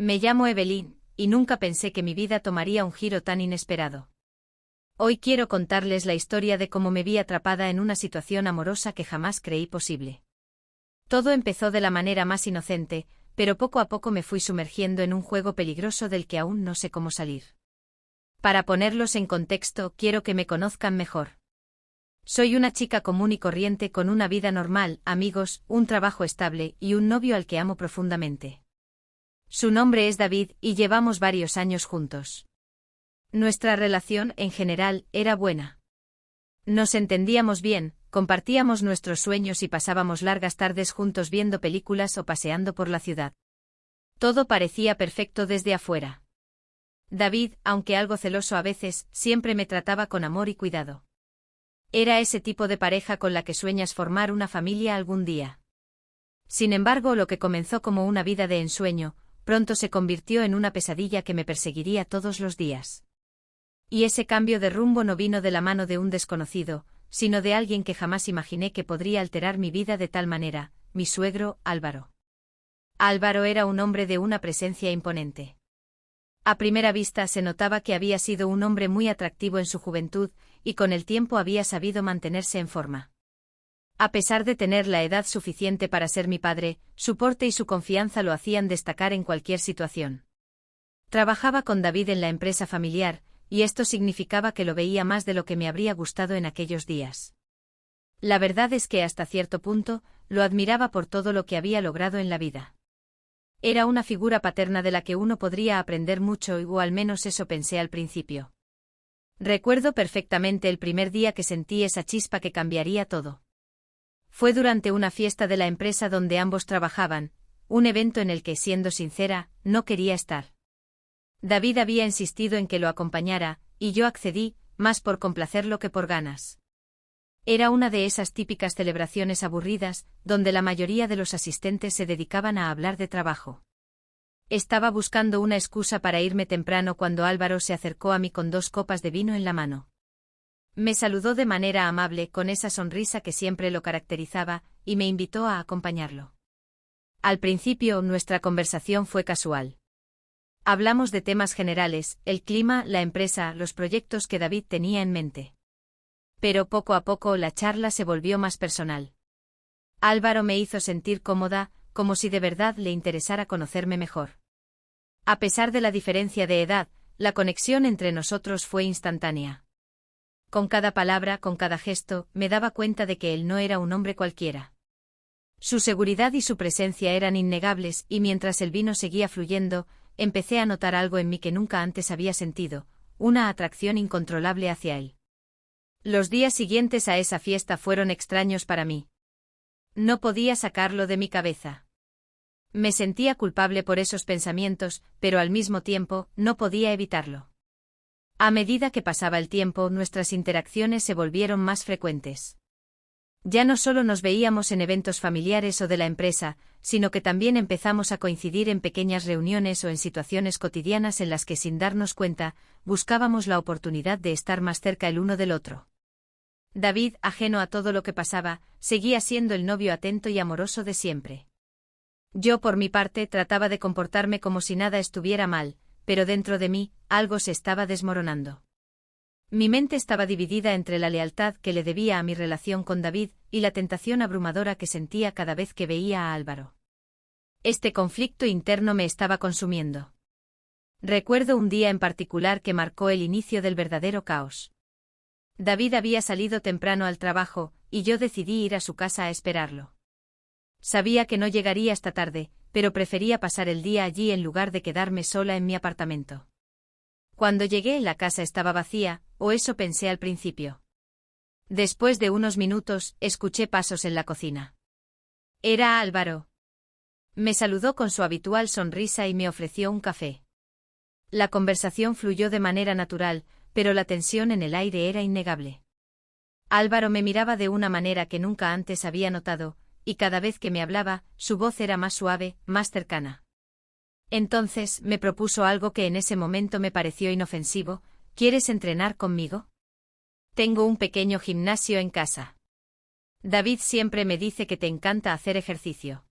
Me llamo Evelyn, y nunca pensé que mi vida tomaría un giro tan inesperado. Hoy quiero contarles la historia de cómo me vi atrapada en una situación amorosa que jamás creí posible. Todo empezó de la manera más inocente, pero poco a poco me fui sumergiendo en un juego peligroso del que aún no sé cómo salir. Para ponerlos en contexto, quiero que me conozcan mejor. Soy una chica común y corriente con una vida normal, amigos, un trabajo estable y un novio al que amo profundamente. Su nombre es David y llevamos varios años juntos. Nuestra relación, en general, era buena. Nos entendíamos bien, compartíamos nuestros sueños y pasábamos largas tardes juntos viendo películas o paseando por la ciudad. Todo parecía perfecto desde afuera. David, aunque algo celoso a veces, siempre me trataba con amor y cuidado. Era ese tipo de pareja con la que sueñas formar una familia algún día. Sin embargo, lo que comenzó como una vida de ensueño, pronto se convirtió en una pesadilla que me perseguiría todos los días. Y ese cambio de rumbo no vino de la mano de un desconocido, sino de alguien que jamás imaginé que podría alterar mi vida de tal manera, mi suegro, Álvaro. Álvaro era un hombre de una presencia imponente. A primera vista se notaba que había sido un hombre muy atractivo en su juventud, y con el tiempo había sabido mantenerse en forma. A pesar de tener la edad suficiente para ser mi padre, su porte y su confianza lo hacían destacar en cualquier situación. Trabajaba con David en la empresa familiar, y esto significaba que lo veía más de lo que me habría gustado en aquellos días. La verdad es que hasta cierto punto, lo admiraba por todo lo que había logrado en la vida. Era una figura paterna de la que uno podría aprender mucho, o al menos eso pensé al principio. Recuerdo perfectamente el primer día que sentí esa chispa que cambiaría todo. Fue durante una fiesta de la empresa donde ambos trabajaban, un evento en el que, siendo sincera, no quería estar. David había insistido en que lo acompañara, y yo accedí, más por complacerlo que por ganas. Era una de esas típicas celebraciones aburridas, donde la mayoría de los asistentes se dedicaban a hablar de trabajo. Estaba buscando una excusa para irme temprano cuando Álvaro se acercó a mí con 2 copas de vino en la mano. Me saludó de manera amable, con esa sonrisa que siempre lo caracterizaba, y me invitó a acompañarlo. Al principio, nuestra conversación fue casual. Hablamos de temas generales, el clima, la empresa, los proyectos que David tenía en mente. Pero poco a poco la charla se volvió más personal. Álvaro me hizo sentir cómoda, como si de verdad le interesara conocerme mejor. A pesar de la diferencia de edad, la conexión entre nosotros fue instantánea. Con cada palabra, con cada gesto, me daba cuenta de que él no era un hombre cualquiera. Su seguridad y su presencia eran innegables, y mientras el vino seguía fluyendo, empecé a notar algo en mí que nunca antes había sentido, una atracción incontrolable hacia él. Los días siguientes a esa fiesta fueron extraños para mí. No podía sacarlo de mi cabeza. Me sentía culpable por esos pensamientos, pero al mismo tiempo, no podía evitarlo. A medida que pasaba el tiempo, nuestras interacciones se volvieron más frecuentes. Ya no solo nos veíamos en eventos familiares o de la empresa, sino que también empezamos a coincidir en pequeñas reuniones o en situaciones cotidianas en las que, sin darnos cuenta, buscábamos la oportunidad de estar más cerca el uno del otro. David, ajeno a todo lo que pasaba, seguía siendo el novio atento y amoroso de siempre. Yo, por mi parte, trataba de comportarme como si nada estuviera mal, pero dentro de mí, algo se estaba desmoronando. Mi mente estaba dividida entre la lealtad que le debía a mi relación con David y la tentación abrumadora que sentía cada vez que veía a Álvaro. Este conflicto interno me estaba consumiendo. Recuerdo un día en particular que marcó el inicio del verdadero caos. David había salido temprano al trabajo, y yo decidí ir a su casa a esperarlo. Sabía que no llegaría hasta tarde, pero prefería pasar el día allí en lugar de quedarme sola en mi apartamento. Cuando llegué, la casa estaba vacía, o eso pensé al principio. Después de unos minutos, escuché pasos en la cocina. Era Álvaro. Me saludó con su habitual sonrisa y me ofreció un café. La conversación fluyó de manera natural, pero la tensión en el aire era innegable. Álvaro me miraba de una manera que nunca antes había notado, y cada vez que me hablaba, su voz era más suave, más cercana. Entonces, me propuso algo que en ese momento me pareció inofensivo: ¿quieres entrenar conmigo? Tengo un pequeño gimnasio en casa. David siempre me dice que te encanta hacer ejercicio.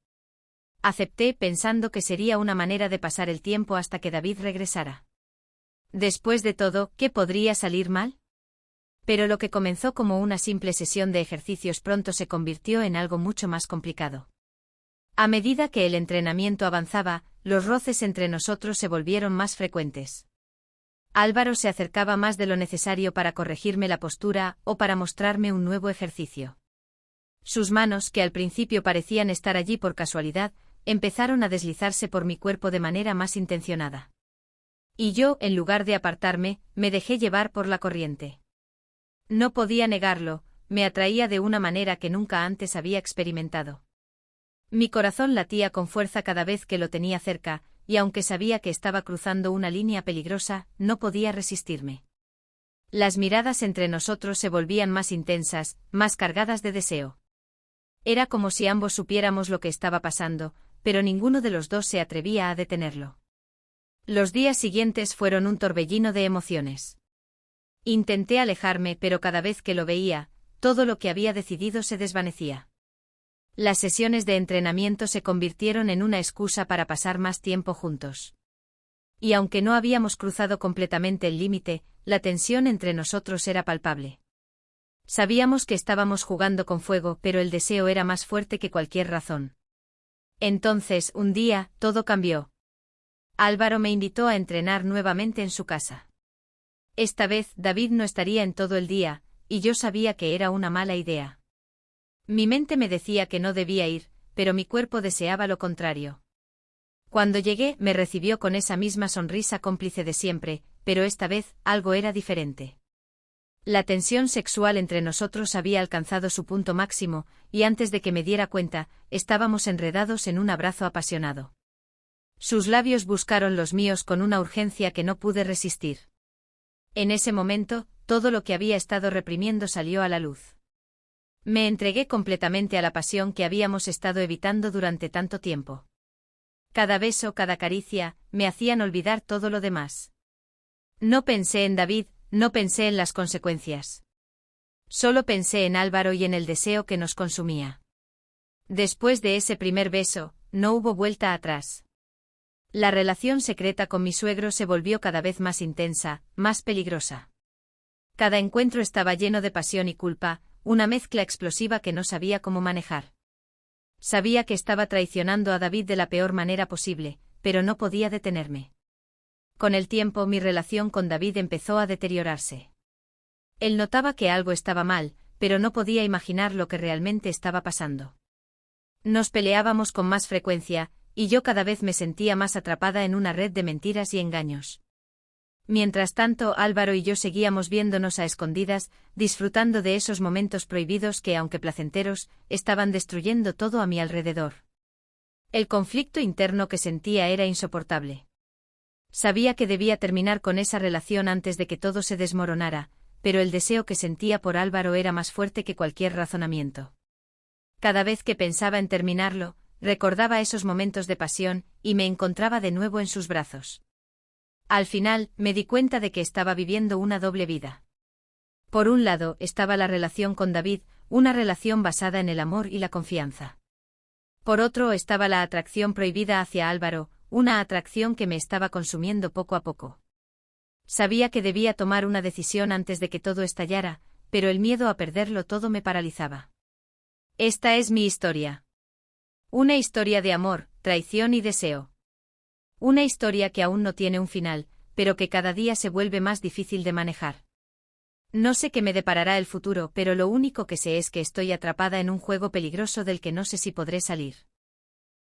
Acepté pensando que sería una manera de pasar el tiempo hasta que David regresara. Después de todo, ¿qué podría salir mal? Pero lo que comenzó como una simple sesión de ejercicios pronto se convirtió en algo mucho más complicado. A medida que el entrenamiento avanzaba, los roces entre nosotros se volvieron más frecuentes. Álvaro se acercaba más de lo necesario para corregirme la postura o para mostrarme un nuevo ejercicio. Sus manos, que al principio parecían estar allí por casualidad, empezaron a deslizarse por mi cuerpo de manera más intencionada. Y yo, en lugar de apartarme, me dejé llevar por la corriente. No podía negarlo, me atraía de una manera que nunca antes había experimentado. Mi corazón latía con fuerza cada vez que lo tenía cerca, y aunque sabía que estaba cruzando una línea peligrosa, no podía resistirme. Las miradas entre nosotros se volvían más intensas, más cargadas de deseo. Era como si ambos supiéramos lo que estaba pasando, pero ninguno de los dos se atrevía a detenerlo. Los días siguientes fueron un torbellino de emociones. Intenté alejarme, pero cada vez que lo veía, todo lo que había decidido se desvanecía. Las sesiones de entrenamiento se convirtieron en una excusa para pasar más tiempo juntos. Y aunque no habíamos cruzado completamente el límite, la tensión entre nosotros era palpable. Sabíamos que estábamos jugando con fuego, pero el deseo era más fuerte que cualquier razón. Entonces, un día, todo cambió. Álvaro me invitó a entrenar nuevamente en su casa. Esta vez, David no estaría en todo el día, y yo sabía que era una mala idea. Mi mente me decía que no debía ir, pero mi cuerpo deseaba lo contrario. Cuando llegué, me recibió con esa misma sonrisa cómplice de siempre, pero esta vez, algo era diferente. La tensión sexual entre nosotros había alcanzado su punto máximo, y antes de que me diera cuenta, estábamos enredados en un abrazo apasionado. Sus labios buscaron los míos con una urgencia que no pude resistir. En ese momento, todo lo que había estado reprimiendo salió a la luz. Me entregué completamente a la pasión que habíamos estado evitando durante tanto tiempo. Cada beso, cada caricia, me hacían olvidar todo lo demás. No pensé en David, no pensé en las consecuencias. Solo pensé en Álvaro y en el deseo que nos consumía. Después de ese primer beso, no hubo vuelta atrás. La relación secreta con mi suegro se volvió cada vez más intensa, más peligrosa. Cada encuentro estaba lleno de pasión y culpa, una mezcla explosiva que no sabía cómo manejar. Sabía que estaba traicionando a David de la peor manera posible, pero no podía detenerme. Con el tiempo mi relación con David empezó a deteriorarse. Él notaba que algo estaba mal, pero no podía imaginar lo que realmente estaba pasando. Nos peleábamos con más frecuencia, y yo cada vez me sentía más atrapada en una red de mentiras y engaños. Mientras tanto, Álvaro y yo seguíamos viéndonos a escondidas, disfrutando de esos momentos prohibidos que, aunque placenteros, estaban destruyendo todo a mi alrededor. El conflicto interno que sentía era insoportable. Sabía que debía terminar con esa relación antes de que todo se desmoronara, pero el deseo que sentía por Álvaro era más fuerte que cualquier razonamiento. Cada vez que pensaba en terminarlo, recordaba esos momentos de pasión, y me encontraba de nuevo en sus brazos. Al final, me di cuenta de que estaba viviendo una doble vida. Por un lado, estaba la relación con David, una relación basada en el amor y la confianza. Por otro, estaba la atracción prohibida hacia Álvaro, una atracción que me estaba consumiendo poco a poco. Sabía que debía tomar una decisión antes de que todo estallara, pero el miedo a perderlo todo me paralizaba. Esta es mi historia. Una historia de amor, traición y deseo. Una historia que aún no tiene un final, pero que cada día se vuelve más difícil de manejar. No sé qué me deparará el futuro, pero lo único que sé es que estoy atrapada en un juego peligroso del que no sé si podré salir.